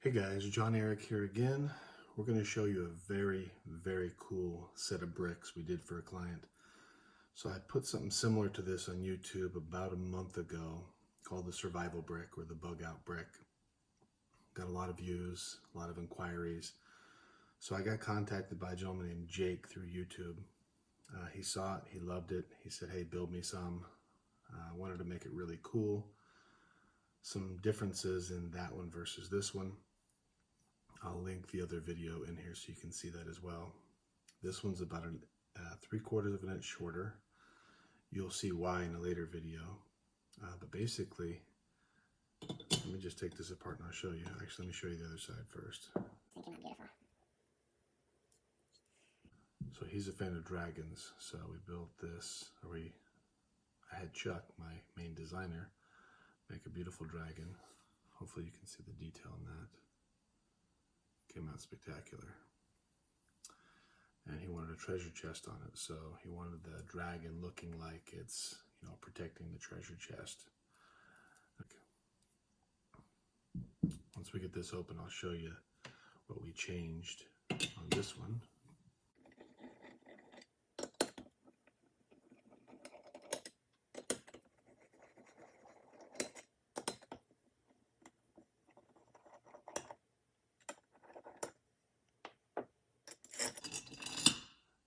Hey guys, John Eric here again. We're going to show you a very cool set of bricks we did for a client. So I put something similar to this on YouTube about a month ago called the survival brick or the bug out brick. Got a lot of views, a lot of inquiries. So I got contacted by a gentleman named Jake through YouTube. He saw it, he loved it. He said, hey, build me some. I wanted to make it really cool. Some differences in that one versus this one. I'll link the other video in here so you can see that as well. This one's about 3/4 of an inch shorter. You'll see why in a later video. But basically, let me just take this apart and I'll show you. Actually, let me show you the other side first. It came out beautiful. So he's a fan of dragons. So we built this, I had Chuck, my main designer, make a beautiful dragon. Hopefully you can see the detail in that. Came out spectacular. And he wanted a treasure chest on it, so he wanted the dragon looking like it's, protecting the treasure chest. Okay. Once we get this open, I'll show you what we changed on this one.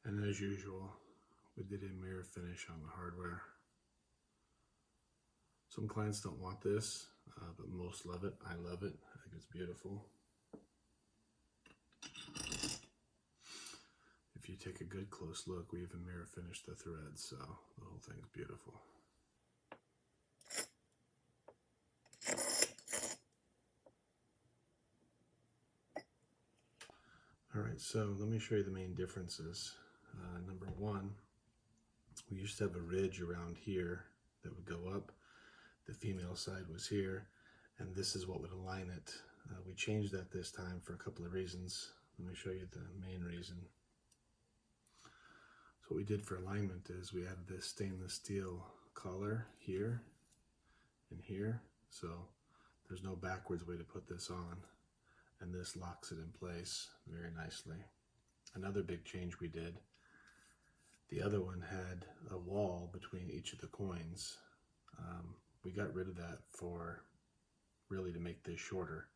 And as usual, we did a mirror finish on the hardware. Some clients don't want this, but most love it. I love it. I think it's beautiful. If you take a good close look, we even mirror finished the threads, so the whole thing's beautiful. All right, so let me show you the main differences. Number one, we used to have a ridge around here that would go up. The female side was here, and this is what would align it. We changed that this time for a couple of reasons. Let me show you the main reason. So what we did for alignment is we have this stainless steel collar here and here, so there's no backwards way to put this on, and this locks it in place very nicely. Another big change we did, the other one had a wall between each of the coins. We got rid of that for really to make this shorter,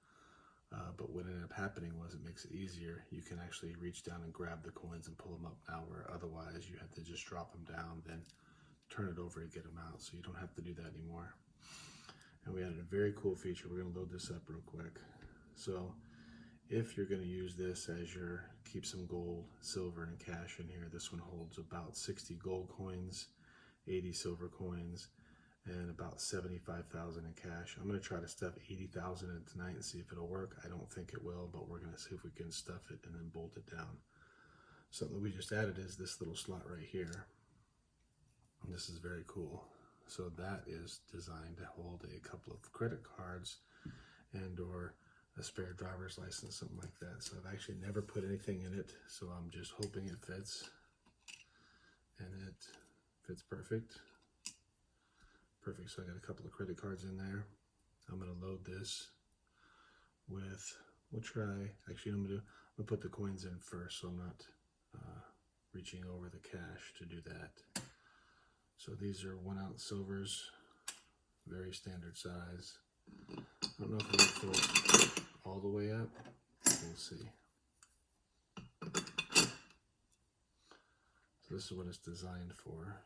but what ended up happening was it makes it easier. You can actually reach down and grab the coins and pull them up now, where otherwise you had to just drop them down, then turn it over to get them out, so you don't have to do that anymore. And we added a very cool feature. We're going to load this up real quick. So if you're going to use this as your keep some gold, silver, and cash in here, this one holds about 60 gold coins, 80 silver coins, and about 75,000 in cash. I'm going to try to stuff 80,000 in tonight and see if it'll work. I don't think it will, but we're going to see if we can stuff it and then bolt it down. Something we just added is this little slot right here. And this is very cool. So that is designed to hold a couple of credit cards and or a spare driver's license, something like that. So I've actually never put anything in it, so I'm just hoping it fits. And it fits perfect. Perfect, so I got a couple of credit cards in there. I'm gonna load this with, actually I'm gonna put the coins in first, so I'm not reaching over the cash to do that. So these are 1 ounce silvers, very standard size. I don't know if it'll fill all the way up. We'll see. So this is what it's designed for.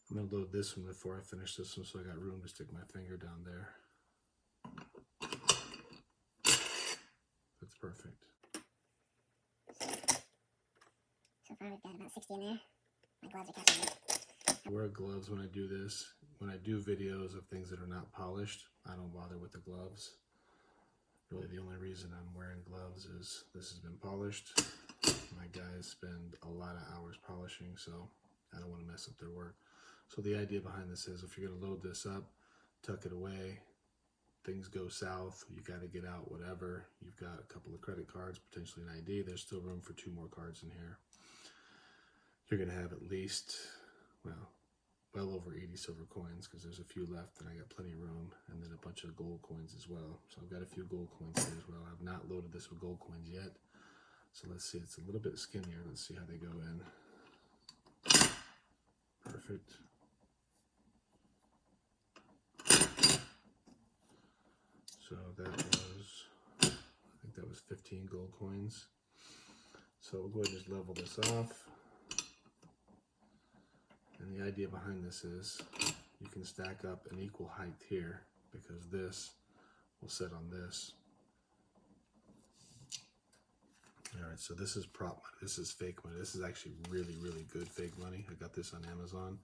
I'm going to load this one before I finish this one so I got room to stick my finger down there. That's perfect. So far we've got about 60 in there. My gloves are catching it. I wear gloves when I do this. When I do videos of things that are not polished, I don't bother with the gloves. Really the only reason I'm wearing gloves is this has been polished. My guys spend a lot of hours polishing, so I don't want to mess up their work. So the idea behind this is if you're going to load this up, tuck it away, things go south, you got to get out, whatever. You've got a couple of credit cards, potentially an ID. There's still room for 2 more cards in here. You're going to have at least, well over 80 silver coins, because there's a few left and I got plenty of room, and then a bunch of gold coins as well. So I've got a few gold coins here as well. I've not loaded this with gold coins yet. So let's see, it's a little bit skinnier. Let's see how they go in. Perfect. So that was, I think that was 15 gold coins. So we'll go ahead and just level this off. And the idea behind this is you can stack up an equal height here, because this will sit on this. All right, so this is prop money. This is fake money. This is actually really, really good fake money. I got this on Amazon.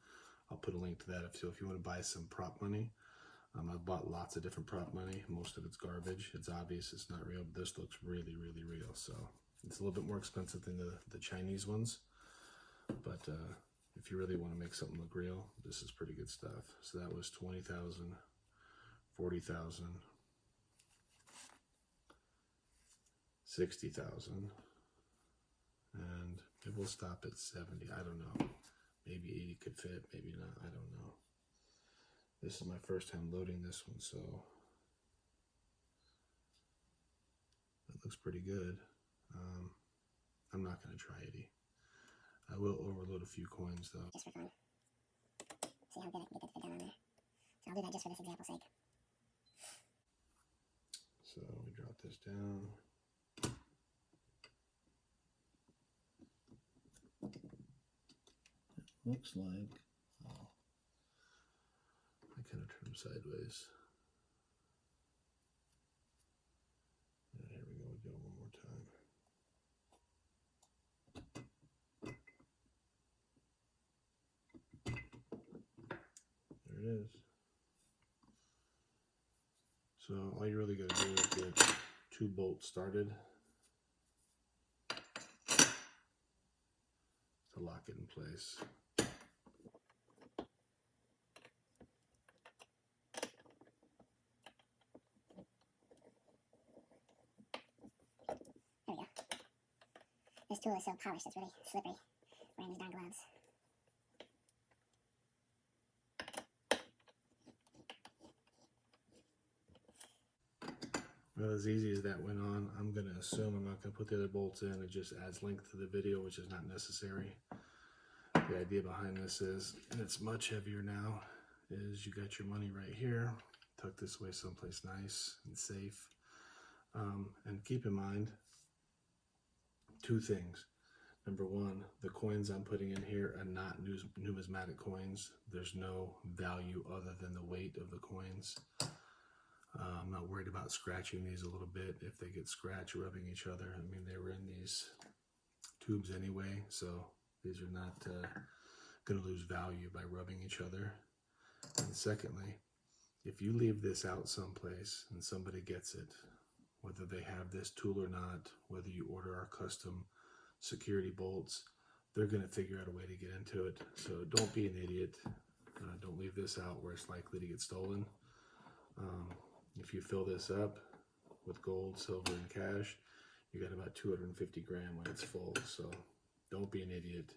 I'll put a link to that if you want to buy some prop money. I've bought lots of different prop money. Most of it's garbage. It's obvious it's not real, but this looks really, really real. So it's a little bit more expensive than the Chinese ones. But if you really want to make something look real, this is pretty good stuff. So that was 20,000, 40,000, 60,000, and maybe we'll stop at 70. I don't know. Maybe 80 could fit, maybe not. I don't know. This is my first time loading this one, so that looks pretty good. I'm not going to try 80. I will overload a few coins though. Just for fun. See how good I can get that to fit down on there. So I'll do that just for this example's sake. So we drop this down. Looks like, I kind of turn them sideways. And here we go. We go one more time. There it is. So all you really got to do is get 2 bolts started to lock it in place. There we go. This tool is so polished, it's really slippery wearing these darn gloves. Well, as easy as that went on, I'm going to assume I'm not going to put the other bolts in. It just adds length to the video, which is not necessary. The idea behind this is, and it's much heavier now, is you got your money right here. Tuck this away someplace nice and safe. And keep in mind 2 things. Number 1, the coins I'm putting in here are not numismatic coins. There's no value other than the weight of the coins. I'm not worried about scratching these a little bit. If they get scratched rubbing each other, I mean, they were in these tubes anyway, so these are not going to lose value by rubbing each other. And secondly, if you leave this out someplace and somebody gets it, whether they have this tool or not, whether you order our custom security bolts, they're going to figure out a way to get into it. So don't be an idiot. Don't leave this out where it's likely to get stolen. If you fill this up with gold, silver, and cash, you got about 250 grand when it's full. So don't be an idiot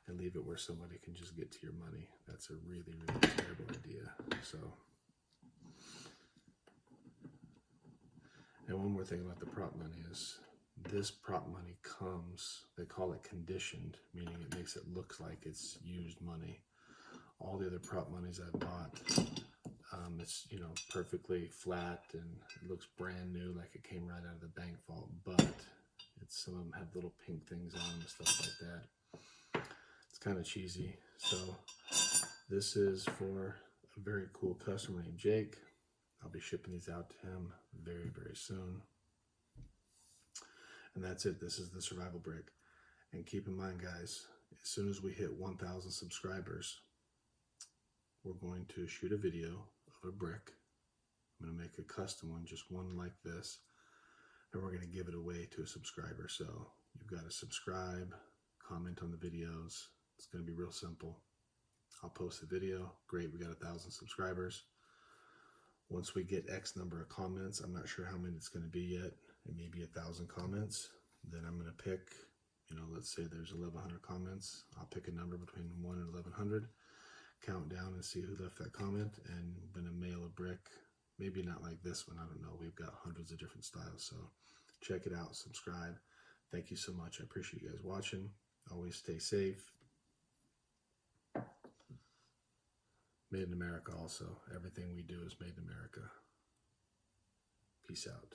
and leave it where somebody can just get to your money. That's a really, really terrible idea. So, and one more thing about the prop money is this prop money comes, they call it conditioned, meaning it makes it look like it's used money. All the other prop monies I've bought, it's, you know, perfectly flat and it looks brand new, like it came right out of the bank vault, but it's, some of them have little pink things on them and stuff like that. It's kind of cheesy. So this is for a very cool customer named Jake. I'll be shipping these out to him very, very soon. And that's it. This is the survival brick. And keep in mind, guys, as soon as we hit 1,000 subscribers, we're going to shoot a video of a brick. I'm going to make a custom one, just one like this, and we're going to give it away to a subscriber. So you've got to subscribe, comment on the videos. It's going to be real simple. I'll post the video. Great, we got 1,000 subscribers. Once we get X number of comments, I'm not sure how many it's going to be yet. It may be 1,000 comments. Then I'm going to pick, let's say there's 1,100 comments. I'll pick a number between 1 and 1,100, count down and see who left that comment, and I'm going to mail a brick. Maybe not like this one, I don't know. We've got hundreds of different styles, so check it out, subscribe. Thank you so much. I appreciate you guys watching. Always stay safe. Made in America also. Everything we do is made in America. Peace out.